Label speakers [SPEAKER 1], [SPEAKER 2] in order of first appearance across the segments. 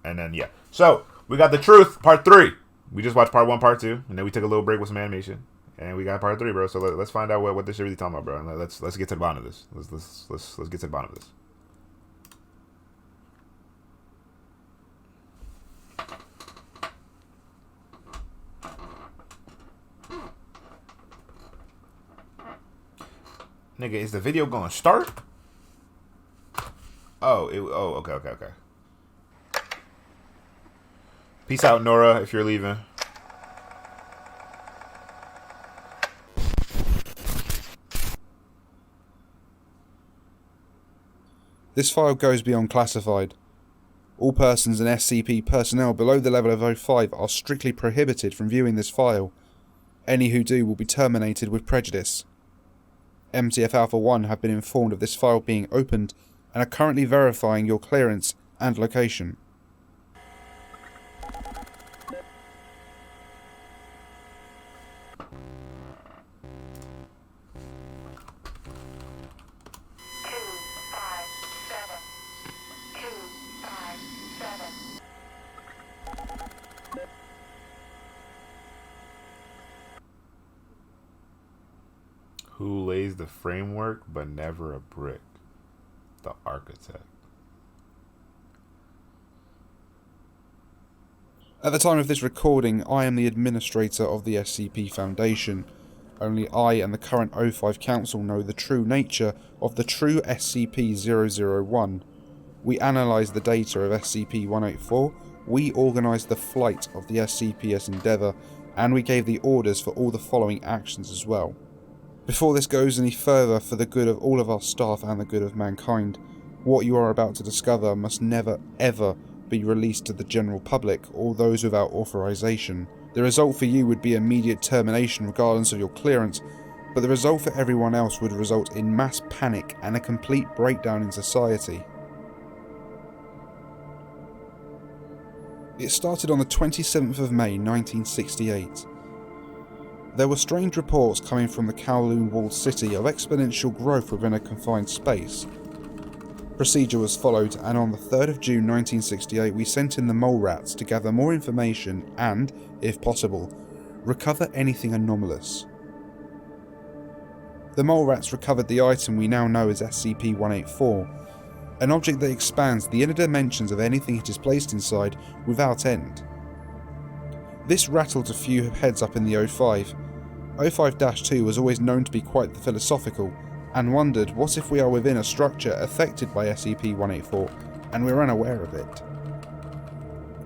[SPEAKER 1] And then, yeah. So, we got The Truth, Part 3. We just watched Part 1, Part 2, and then we took a little break with some animation. And we got Part 3, bro. So let's find out what this shit really talking about, bro. And let's get to the bottom of this. Let's get to the bottom of this. Nigga, is the video gonna start? Okay. Peace out, Nora, if you're leaving.
[SPEAKER 2] This file goes beyond classified. All persons and SCP personnel below the level of 05 are strictly prohibited from viewing this file. Any who do will be terminated with prejudice. MTF Alpha 1 have been informed of this file being opened and are currently verifying your clearance and location.
[SPEAKER 1] Who lays the framework but never a brick? The architect.
[SPEAKER 2] At the time of this recording, I am the administrator of the SCP Foundation. Only I and the current 05 Council know the true nature of the true SCP-001. We analysed the data of SCP-184, we organised the flight of the SCP's Endeavour, and we gave the orders for all the following actions as well. Before this goes any further, for the good of all of our staff and the good of mankind, what you are about to discover must never ever be released to the general public or those without authorization. The result for you would be immediate termination regardless of your clearance, but the result for everyone else would result in mass panic and a complete breakdown in society. It started on the 27th of May 1968. There were strange reports coming from the Kowloon walled city of exponential growth within a confined space. Procedure was followed, and on the 3rd of June 1968 we sent in the mole rats to gather more information and, if possible, recover anything anomalous. The mole rats recovered the item we now know as SCP-184, an object that expands the inner dimensions of anything it is placed inside without end. This rattled a few heads up in the 05. 05-2 was always known to be quite the philosophical, and wondered what if we are within a structure affected by SCP-184 and we're unaware of it.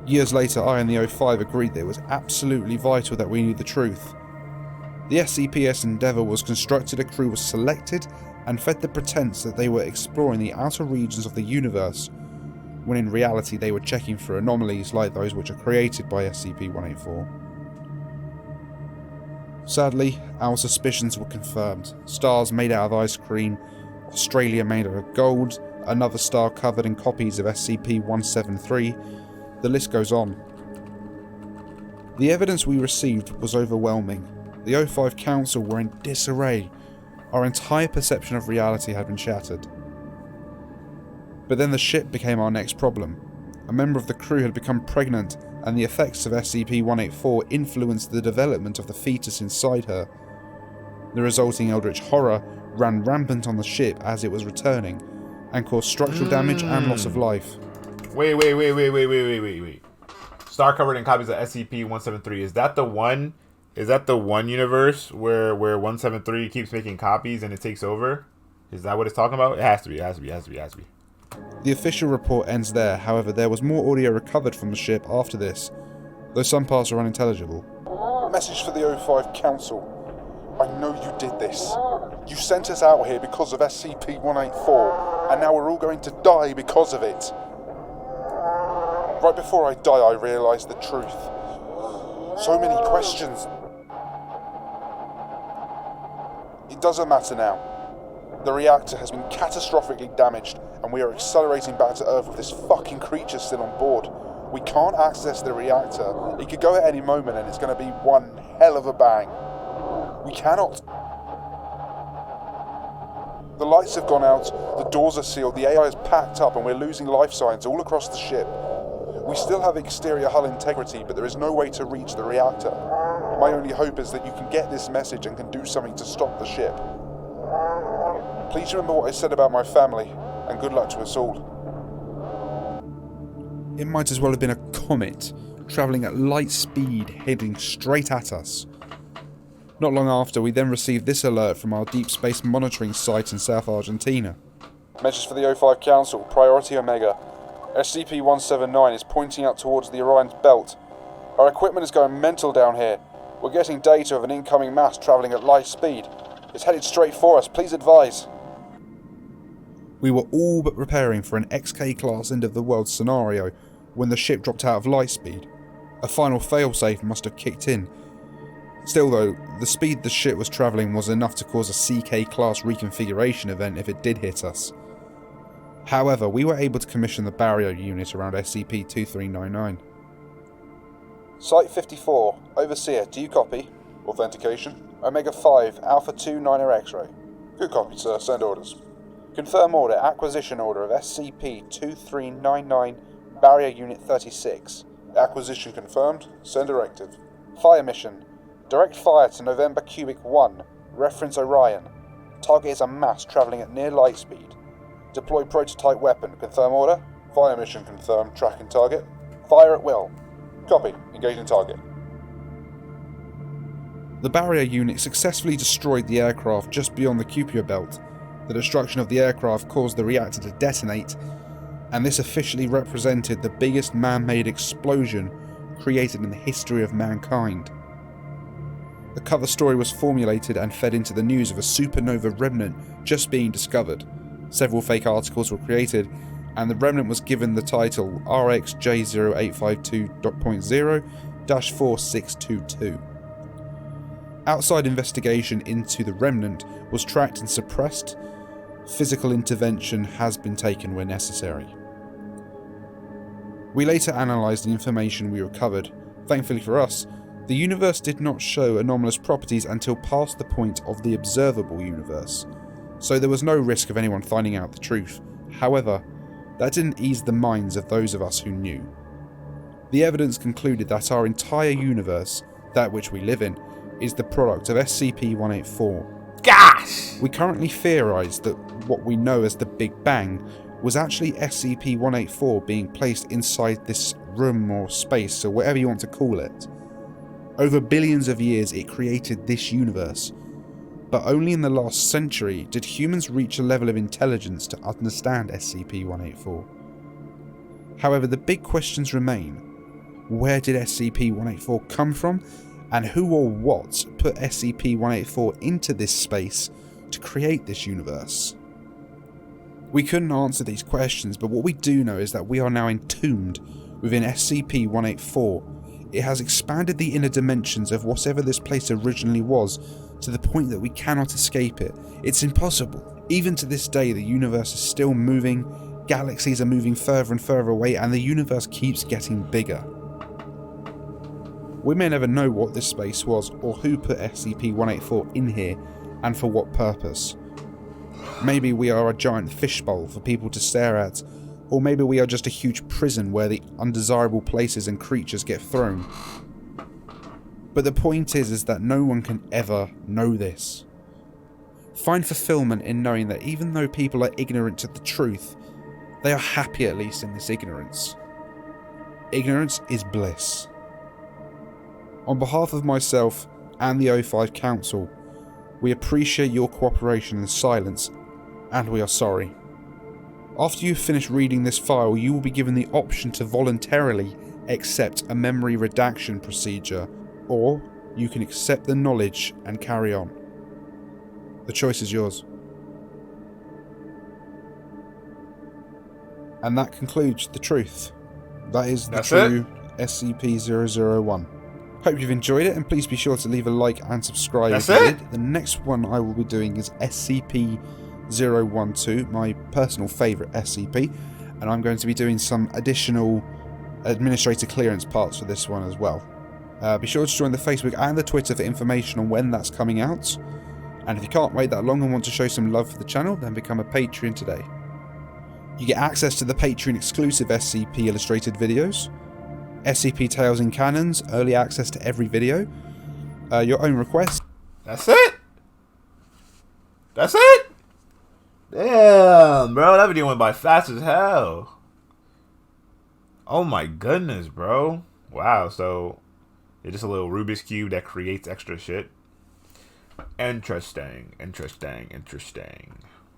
[SPEAKER 2] Years later, I and the 05 agreed that it was absolutely vital that we knew the truth. The SCP's Endeavour was constructed, a crew was selected, and fed the pretense that they were exploring the outer regions of the universe, when in reality they were checking for anomalies like those which are created by SCP-184. Sadly, our suspicions were confirmed. Stars made out of ice cream, Australia made out of gold, another star covered in copies of SCP-173, the list goes on. The evidence we received was overwhelming. The 05 Council were in disarray. Our entire perception of reality had been shattered. But then the ship became our next problem. A member of the crew had become pregnant, and the effects of SCP-184 influenced the development of the fetus inside her. The resulting eldritch horror ran rampant on the ship as it was returning, and caused structural damage and loss of life.
[SPEAKER 1] Wait. Star covered in copies of SCP-173. Is that the one universe where 173 keeps making copies and it takes over? Is that what it's talking about? It has to be.
[SPEAKER 2] The official report ends there, however there was more audio recovered from the ship after this, though some parts are unintelligible. Message for the 05 Council. I know you did this. You sent us out here because of SCP-184, and now we're all going to die because of it. Right before I die, I realised the truth. So many questions. It doesn't matter now. The reactor has been catastrophically damaged, and we are accelerating back to Earth with this fucking creature still on board. We can't access the reactor. It could go at any moment, and it's going to be one hell of a bang. We cannot. The lights have gone out, the doors are sealed, the AI is packed up, and we're losing life signs all across the ship. We still have exterior hull integrity, but there is no way to reach the reactor. My only hope is that you can get this message and can do something to stop the ship. Please remember what I said about my family, and good luck to us all. It might as well have been a comet, travelling at light speed, heading straight at us. Not long after, we then received this alert from our deep space monitoring site in South Argentina. Message for the 05 Council, Priority Omega. SCP-001 is pointing out towards the Orion's belt. Our equipment is going mental down here. We're getting data of an incoming mass travelling at light speed. It's headed straight for us, please advise. We were all but preparing for an XK-class end-of-the-world scenario when the ship dropped out of light speed. A final failsafe must have kicked in. Still though, the speed the ship was travelling was enough to cause a CK-class reconfiguration event if it did hit us. However, we were able to commission the barrier unit around SCP-2399. Site 54, Overseer, do you copy? Authentication. Omega 5, Alpha 2 Niner X-ray. Good copy, sir. Send orders. Confirm order, acquisition order of SCP-2399, Barrier Unit 36. Acquisition confirmed. Send directive. Fire mission. Direct fire to November Cubic 1. Reference Orion. Target is a mass travelling at near light speed. Deploy prototype weapon. Confirm order. Fire mission confirmed. Tracking target. Fire at will. Copy. Engaging target. The barrier unit successfully destroyed the aircraft just beyond the Kuiper belt. The destruction of the aircraft caused the reactor to detonate, and this officially represented the biggest man-made explosion created in the history of mankind. A cover story was formulated and fed into the news of a supernova remnant just being discovered. Several fake articles were created, and the remnant was given the title RxJ0852.0-4622. Outside investigation into the remnant was tracked and suppressed. Physical intervention has been taken where necessary. We later analysed the information we recovered. Thankfully for us, the universe did not show anomalous properties until past the point of the observable universe, so there was no risk of anyone finding out the truth. However, that didn't ease the minds of those of us who knew. The evidence concluded that our entire universe, that which we live in, is the product of SCP-184.
[SPEAKER 1] Gosh!
[SPEAKER 2] We currently theorise that what we know as the Big Bang was actually SCP-184 being placed inside this room or space, or whatever you want to call it. Over billions of years it created this universe, but only in the last century did humans reach a level of intelligence to understand SCP-184. However, the big questions remain. Where did SCP-184 come from, and who or what put SCP-184 into this space to create this universe? We couldn't answer these questions, but what we do know is that we are now entombed within SCP-184. It has expanded the inner dimensions of whatever this place originally was, to the point that we cannot escape it. It's impossible. Even to this day, the universe is still moving, galaxies are moving further and further away, and the universe keeps getting bigger. We may never know what this space was, or who put SCP-184 in here, and for what purpose. Maybe we are a giant fishbowl for people to stare at, or maybe we are just a huge prison where the undesirable places and creatures get thrown. But the point is that no one can ever know this. Find fulfillment in knowing that even though people are ignorant to the truth, they are happy at least in this ignorance. Ignorance is bliss. On behalf of myself and the 05 Council, we appreciate your cooperation and silence, and we are sorry. After you finish reading this file, you will be given the option to voluntarily accept a memory redaction procedure, or you can accept the knowledge and carry on. The choice is yours. And that concludes the truth. That is the true SCP-001. Hope you've enjoyed it, and please be sure to leave a like and subscribe if you did. The next one I will be doing is SCP-012, my personal favourite SCP, and I'm going to be doing some additional administrator clearance parts for this one as well. Be sure to join the Facebook and the Twitter for information on when that's coming out, and if you can't wait that long and want to show some love for the channel, then become a Patreon today. You get access to the Patreon exclusive SCP illustrated videos, SCP Tales and Canons, early access to every video, your own requests.
[SPEAKER 1] That's it? That's it? Damn, bro. That video went by fast as hell. Oh my goodness, bro. Wow, so it's just a little Rubik's Cube that creates extra shit. Interesting.